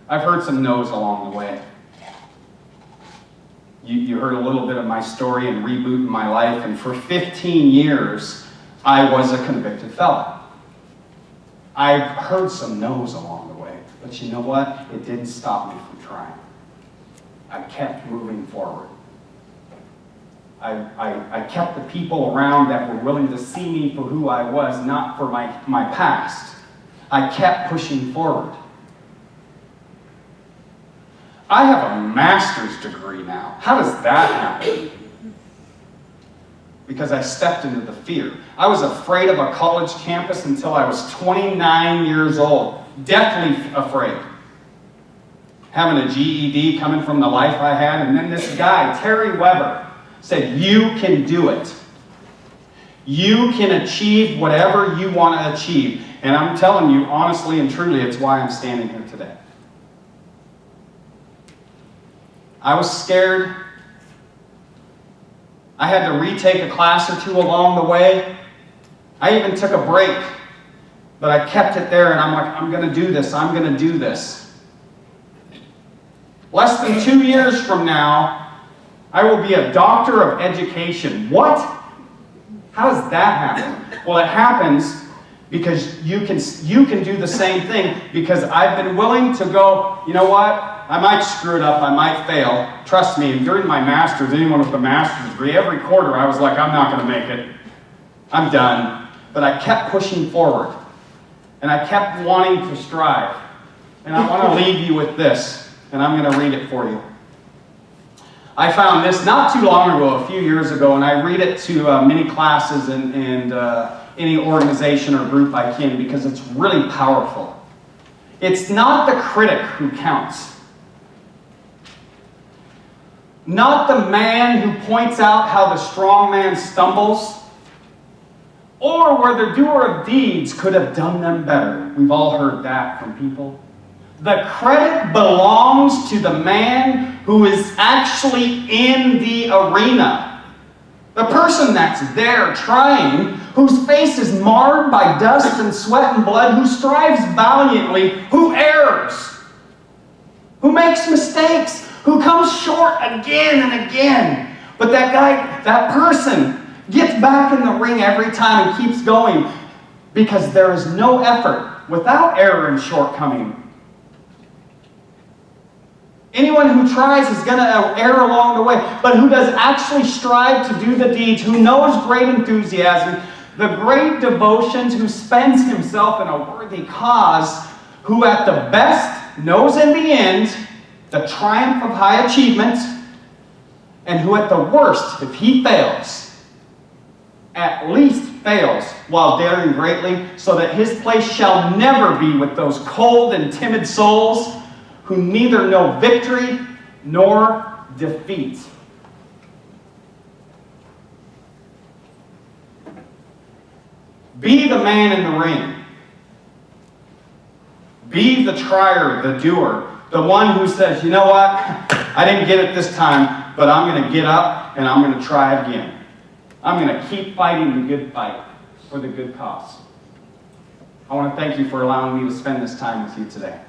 I've heard some no's along the way. You heard a little bit of my story and reboot in my life, and for 15 years, I was a convicted felon. I've heard some no's along the way, but you know what? It didn't stop me from trying. I kept moving forward. I kept the people around that were willing to see me for who I was, not for my past. I kept pushing forward. I have a master's degree now. How does that happen? Because I stepped into the fear. I was afraid of a college campus until I was 29 years old. Deathly afraid. Having a GED coming from the life I had, and then this guy, Terry Weber, said, you can do it. You can achieve whatever you want to achieve. And I'm telling you, honestly and truly, it's why I'm standing here today. I was scared. I had to retake a class or two along the way. I even took a break. But I kept it there, and I'm like, I'm going to do this. I'm going to do this. Less than 2 years from now, I will be a doctor of education. What? How does that happen? Well, it happens because you can do the same thing, because I've been willing to go, you know what? I might screw it up, I might fail. Trust me, during my master's, anyone with a master's degree, every quarter I was like, I'm not going to make it. I'm done. But I kept pushing forward. And I kept wanting to strive. And I want to leave you with this, and I'm going to read it for you. I found this not too long ago, a few years ago, and I read it to many classes and any organization or group I can, because it's really powerful. It's not the critic who counts. Not the man who points out how the strong man stumbles, or where the doer of deeds could have done them better. We've all heard that from people. The credit belongs to the man who is actually in the arena. The person that's there trying, whose face is marred by dust and sweat and blood, who strives valiantly, who errs, who makes mistakes, who comes short again and again. But that guy, that person, gets back in the ring every time and keeps going, because there is no effort without error and shortcoming. Anyone who tries is going to err along the way, but who does actually strive to do the deeds, who knows great enthusiasm, the great devotions, who spends himself in a worthy cause, who at the best knows in the end the triumph of high achievement, and who at the worst, if he fails, at least fails while daring greatly, so that his place shall never be with those cold and timid souls who neither know victory nor defeat. Be the man in the ring. Be the trier, the doer, the one who says, you know what, I didn't get it this time, but I'm going to get up and I'm going to try again. I'm going to keep fighting the good fight for the good cause. I want to thank you for allowing me to spend this time with you today.